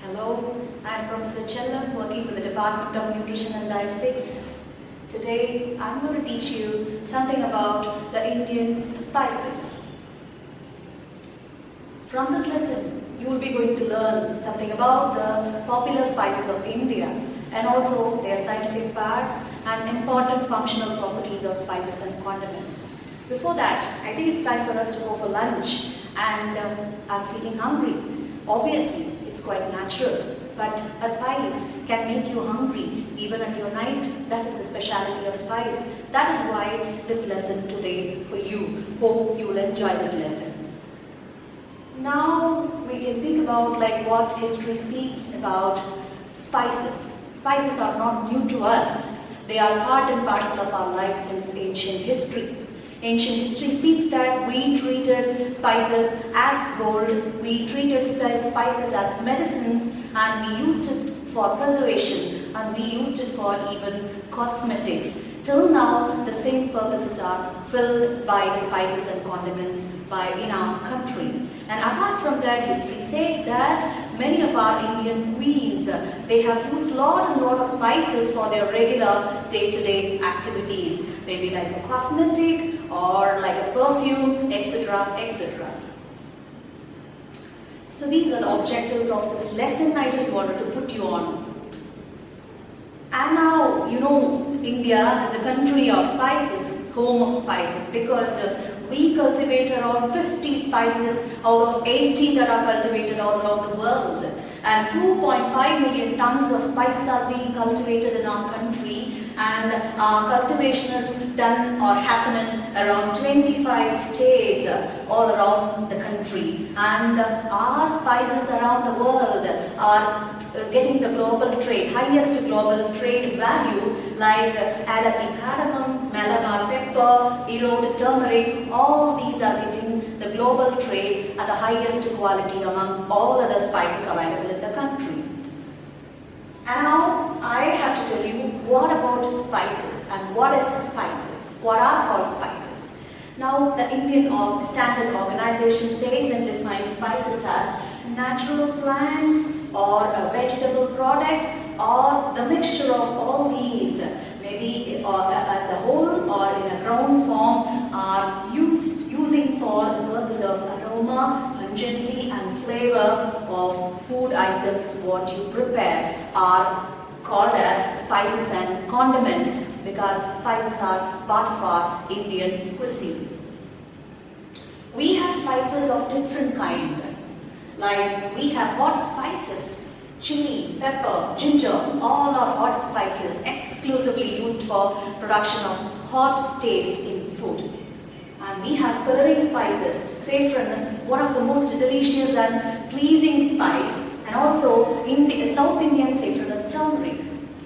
Hello, I am Professor Chellam, working with the Department of Nutrition and Dietetics. Today, I am going to teach you something about the Indian spices. From this lesson, you will be going to learn something about the popular spices of India and also their scientific parts and important functional properties of spices and condiments. Before that, I think it's time for us to go for lunch and I'm feeling hungry. Obviously, it's quite natural, but a spice can make you hungry even at your night. That is the speciality of spice. That is why this lesson today for you. Hope you will enjoy this lesson. Now we can think about what history speaks about spices. Spices are not new to us. They are part and parcel of our life since ancient history. Ancient history speaks that we treated spices as gold, we treated spices as medicines, and we used it for preservation, and we used it for even cosmetics. Till now, the same purposes are filled by the spices and condiments in our country. And apart from that, history says that many of our Indian queens, they have used lot of spices for their regular day-to-day activities, maybe like a cosmetic or like a perfume, etc., etc. So these are the objectives of this lesson I just wanted to put you on. And now, you know, India is the country of spices, home of spices, because we cultivate around 50 spices out of 80 that are cultivated all around the world. And 2.5 million tons of spices are being cultivated in our country, and cultivation is done or happening around 25 states all around the country. And our spices around the world are getting the global trade, highest global trade value, like Alapi cardamom, Malabar pepper, Erode turmeric. All these are getting the global trade at the highest quality among all other spices available in the country. And now I have to tell you what about spices and what is spices, what are called spices. Now the Indian Standard Organization says and defines spices as natural plants or a vegetable product or the mixture of all these, maybe as a whole or in a ground form, are using for the purpose of aroma, pungency and flavor of food items what you prepare are called as spices and condiments, because spices are part of our Indian cuisine. We have spices of different kind. Like we have hot spices, chili, pepper, ginger, all are hot spices exclusively used for production of hot taste in food. And we have coloring spices. Saffron is one of the most delicious and pleasing spice, and also South Indian saffron is turmeric.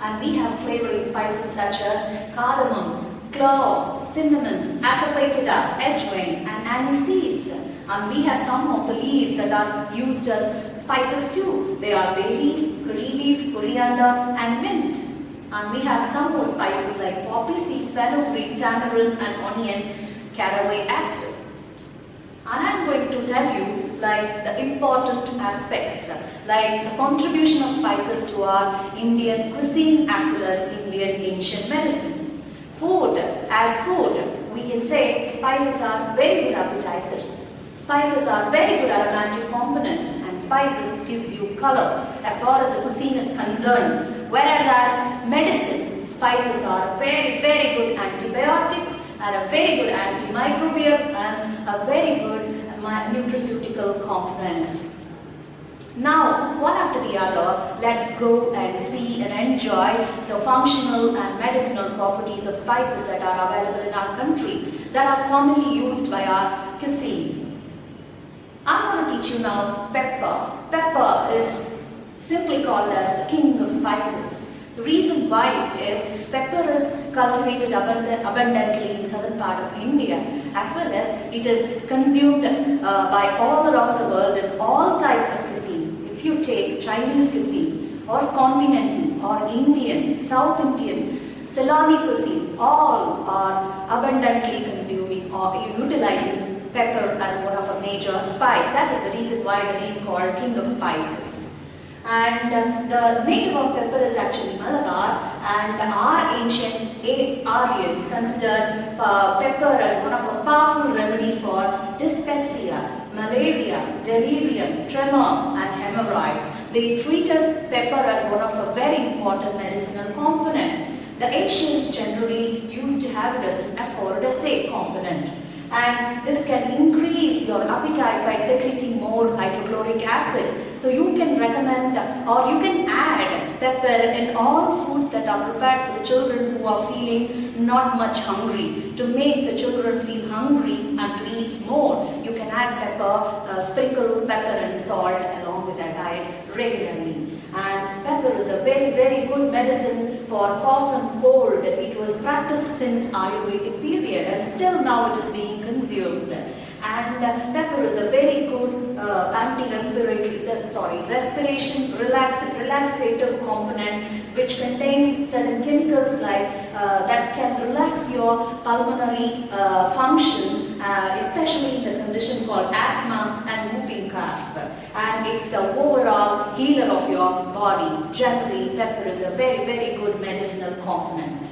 And we have flavoring spices such as cardamom, clove, cinnamon, asafoetida, edgeware and aniseeds. And we have some of the leaves that are used as spices too. They are bay leaf, curry leaf, coriander and mint. And we have some more spices like poppy seeds, fenugreek, tamarind and onion, caraway as well. And I am going to tell you the important aspects, like the contribution of spices to our Indian cuisine as well as Indian ancient medicine. Food, as food, we can say spices are very good appetizers. Spices are very good aromatic components, and spices gives you color as far as the cuisine is concerned. Whereas as medicine, spices are very good antibiotics and a very good antimicrobial and a very good nutraceutical components. Now, one after the other, let's go and see and enjoy the functional and medicinal properties of spices that are available in our country, that are commonly used by our cuisine. I'm going to teach you now pepper. Pepper is simply called as the king of spices. The reason why is pepper is cultivated abundantly in southern part of India, as well as it is consumed by all around the world in all types of cuisine. If you take Chinese cuisine or continental or Indian, South Indian, Ceyloni cuisine, all are abundantly consuming or utilizing pepper as one of a major spice. That is the reason why the name called king of spices. And the native of pepper is actually Malabar, and our ancient Aryans considered pepper as one of a powerful remedy for dyspepsia, malaria, delirium, tremor and hemorrhoid. They treated pepper as one of a very important medicinal component. The ancients generally used to have it as an aphrodisiac component. And this can increase your appetite by secreting more hydrochloric acid. So you can recommend or you can add pepper in all foods that are prepared for the children who are feeling not much hungry. To make the children feel hungry and to eat more, you can add pepper, sprinkle pepper and salt along with their diet regularly. And pepper is a very, very good medicine for cough and cold. It was practiced since Ayurvedic period and still now it is being consumed. And pepper is a very good respiration relaxative component which contains certain chemicals like that can relax your pulmonary function, especially in the condition called asthma and whooping cough. And it's an overall healer of your body. Generally, pepper is a very, very good medicinal component.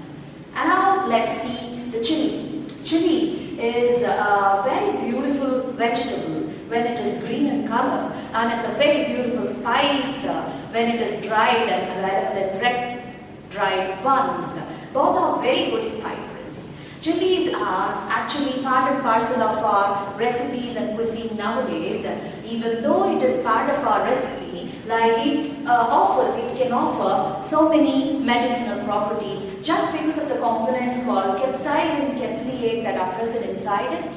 And now let's see the chili. Chili is a very beautiful vegetable when it is green in color, and it's a very beautiful spice when it is dried and red dried ones. Both are very good spices. Chilies are actually part and parcel of our recipes and cuisine nowadays. Even though it is part of our recipe, like it can offer so many medicinal properties just because of the components called capsaicin, capsaicate that are present inside it.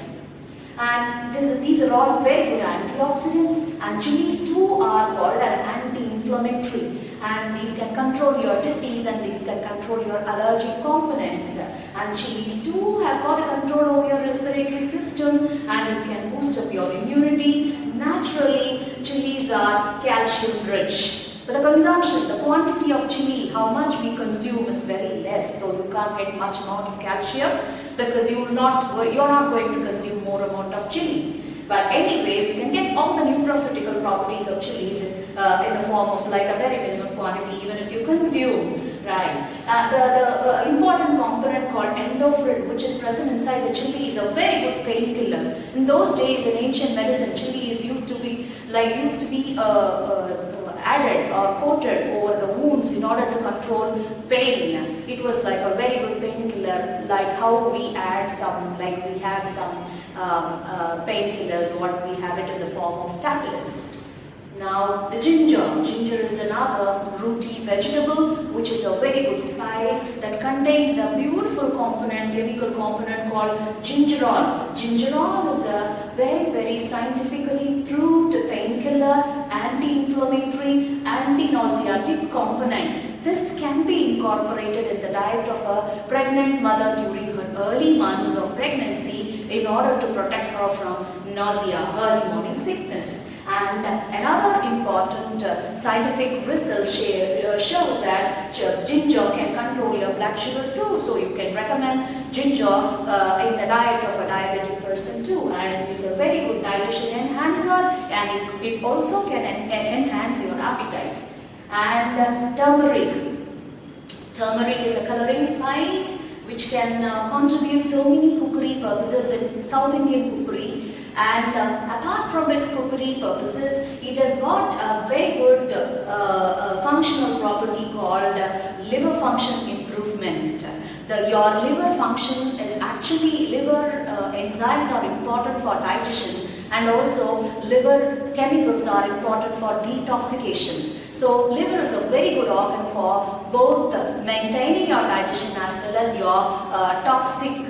And these are all very good antioxidants, and chilies too are called as anti-inflammatory. And these can control your disease and these can control your allergic components. And chilies too have got the control over your respiratory system and it can boost up your immunity. Naturally, chilies are calcium rich. But the consumption, the quantity of chili, how much we consume is very less. So you can't get much amount of calcium because you're not going to consume more amount of chili. But anyways, you can get all the nutraceutical properties of chilies in the form of like a very minimum quantity, even if you consume, right? The important component called endophrine, which is present inside the chili, is a very good painkiller. In those days, in ancient medicine, chili used to be added or coated over the wounds in order to control pain. It was like a very good painkiller, like how we add some, like we have some painkillers, what we have it in the form of tablets. Now the ginger. Ginger is another rooty vegetable which is a very good spice that contains a beautiful component, chemical component called gingerol. Gingerol is a very, very scientifically proved painkiller, anti-inflammatory, anti-nauseatic component. This can be incorporated in the diet of a pregnant mother during her early months of pregnancy in order to protect her from nausea, early morning sickness. And another important scientific result shows that ginger can control your blood sugar too. So you can recommend ginger in the diet of a diabetic person too. And it's a very good dietitian enhancer, and it also can enhance your appetite. And turmeric. Turmeric is a coloring spice which can contribute so many cookery purposes in South Indian cookery. And apart from its cookery purposes, it has got a very good functional property called liver function improvement. Your liver function is actually, liver enzymes are important for digestion, and also liver chemicals are important for detoxification. So liver is a very good organ for both maintaining your digestion as well as your toxic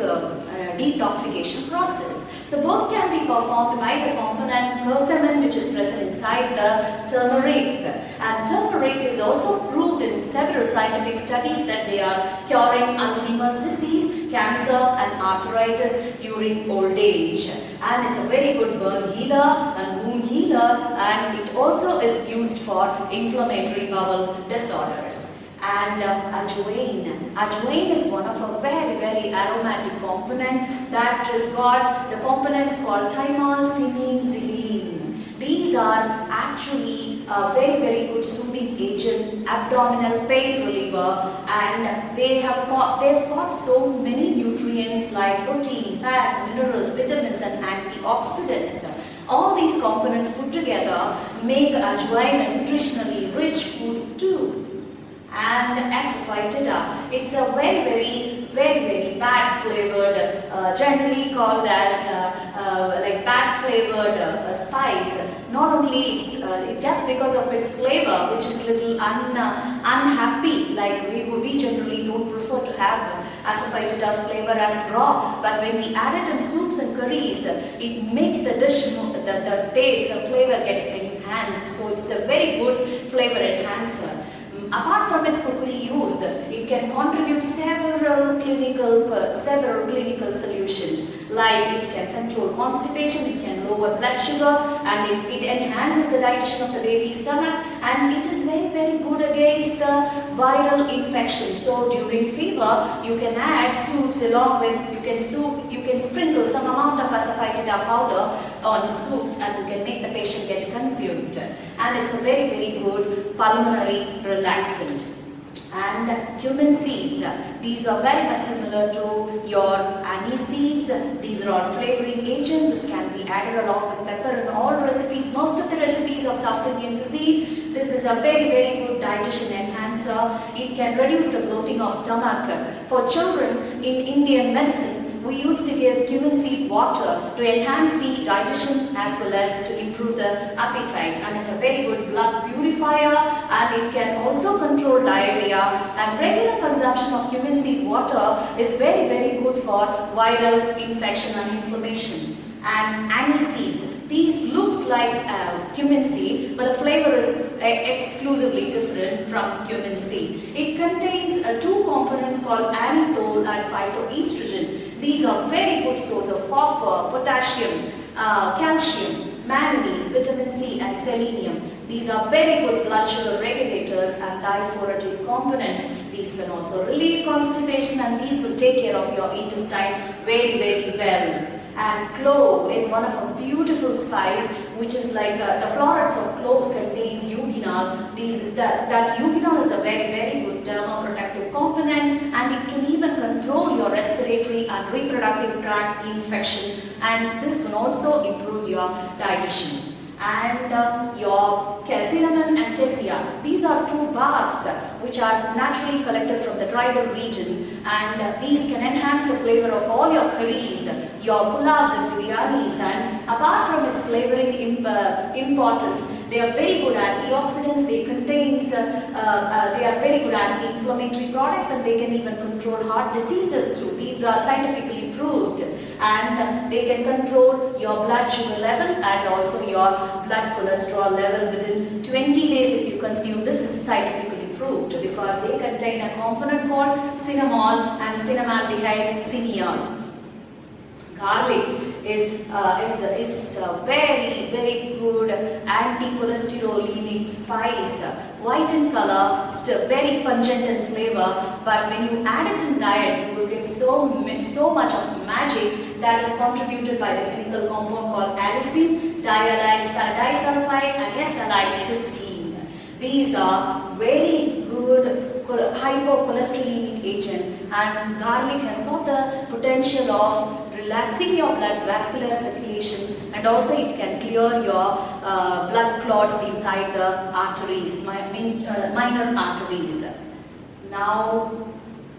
detoxification process. So both can be performed by the component curcumin, which is present inside the turmeric. And turmeric is also proved in several scientific studies that they are curing Alzheimer's disease, cancer and arthritis during old age. And it's a very good burn healer and wound healer, and it also is used for inflammatory bowel disorders. And ajwain. Ajwain is one of a very, very aromatic component that has got the components called thymol, cynin, xylene. These are actually very good soothing agent, abdominal pain reliever, and they've got so many nutrients like protein, fat, minerals, vitamins, and antioxidants. All these components put together make ajwain a nutritionally rich food too. And asafoetida, it's a very bad flavored, generally called as like bad flavored spice. Not only it's just because of its flavor, which is little unhappy, like we generally don't prefer to have asafoetida's flavor as raw, but when we add it in soups and curries, it makes the dish, the taste, the flavor gets enhanced. So it's a very good flavor enhancer. Apart from its cookery use, it can contribute several clinical solutions. Like it can control constipation, it can lower blood sugar, and it enhances the digestion of the baby's stomach, and it is very good against viral infections. So during fever, you can add soups along with, you can sprinkle some amount of asafoetida powder on soups, and you can make the patient gets consumed. And it's a very good pulmonary relaxant. And cumin seeds, these are very much similar to your anise seeds. These are all flavoring agents. This can be added along with pepper in all recipes, most of the recipes of South Indian cuisine. This is a very good digestion enhancer. It can reduce the bloating of stomach. For children in Indian medicine, we used to give cumin seed water to enhance the digestion as well as to improve the appetite, and it's a very good blood purifier, and it can also control diarrhea, and regular consumption of cumin seed water is very good for viral infection and inflammation. And anise seeds, these looks like cumin seed, but the flavor is exclusively different from cumin seed. It contains two components called anethole and phytoestrogen. These are very good source of copper, potassium, calcium, manganese, vitamin C, and selenium. These are very good blood sugar regulators and diaphoretic components. These can also relieve constipation, and these will take care of your intestine very well. And clove is one of a beautiful spice, which is like the florets of cloves contains eugenol. That eugenol is a very good dermoprotective component, and it can even control your respiratory and reproductive tract infection, and this one also improves your digestion. And your cinnamon and cassia, these are two barks which are naturally collected from the tribal region, and these can enhance the flavor of all your curries, your pulavs and biryanis. And apart from its flavoring importance, they are very good antioxidants. They are very good anti-inflammatory products, and they can even control heart diseases too. These are scientifically proved, and they can control your blood sugar level and also your blood cholesterol level within 20 days if you consume. This is scientifically proved because they contain a component called cinnamol and cinnamaldehyde cineol. Garlic is a very good anti-cholesterolemic spice. White in color, still very pungent in flavor, but when you add it in diet, you will get so much of magic that is contributed by the chemical compound called allicin, disulfide, and S-cysteine. These are very good hypocholesterolemic agent, and garlic has got the potential of relaxing your blood vascular circulation, and also it can clear your blood clots inside the arteries, minor arteries. Now,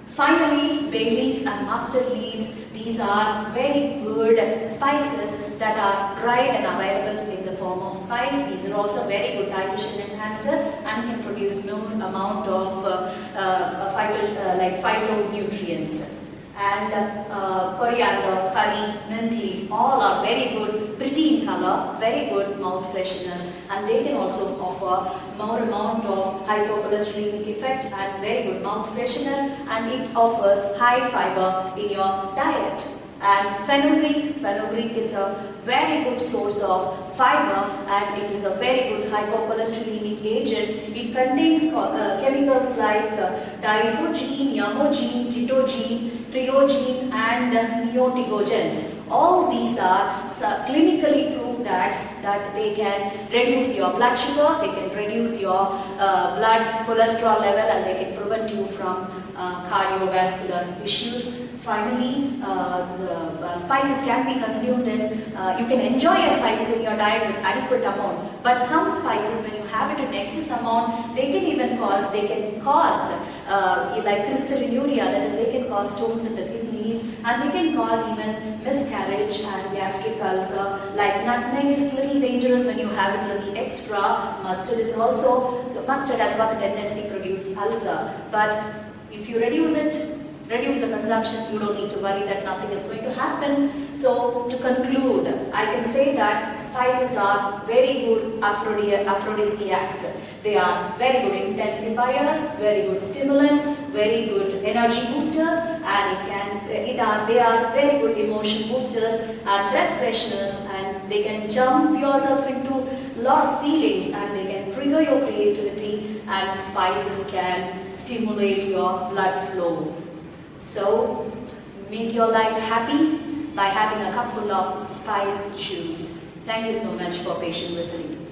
finally, bay leaf and mustard leaves. These are very good spices that are dried and available in the form of spice. These are also very good digestion enhancer and can produce no amount of phytonutrients. And coriander, curry, mint leaf, all are very good, pretty in color, very good mouth fresheners, and they can also offer more amount of hypocholesterolemic effect and very good mouth freshener, and it offers high fiber in your diet. And fenugreek is a very good source of fiber, and it is a very good hypocholesterolemic agent. It contains chemicals like diisogene, yamogene, chitogene, triogene, and neotigogens. All these are clinically proved that they can reduce your blood sugar, they can reduce your blood cholesterol level, and they can prevent you from cardiovascular issues. Finally, the spices can be consumed in, you can enjoy your spices in your diet with adequate amount, but some spices, when you have it in excess amount, they can cause like crystallinuria, that is, they can cause stones in the kidneys, and they can cause even miscarriage and gastric ulcer. Like nutmeg is little dangerous when you have it little extra. Mustard has got the tendency to produce ulcer, but if you reduce the consumption, you don't need to worry that nothing is going to happen. So to conclude, I can say that spices are very good aphrodisiacs. They are very good intensifiers, very good stimulants, very good energy boosters, and they are very good emotion boosters and breath fresheners, and they can jump yourself into a lot of feelings, and they can trigger your creativity, and spices can stimulate your blood flow. So, make your life happy by having a cupful of spice juice. Thank you so much for patient listening.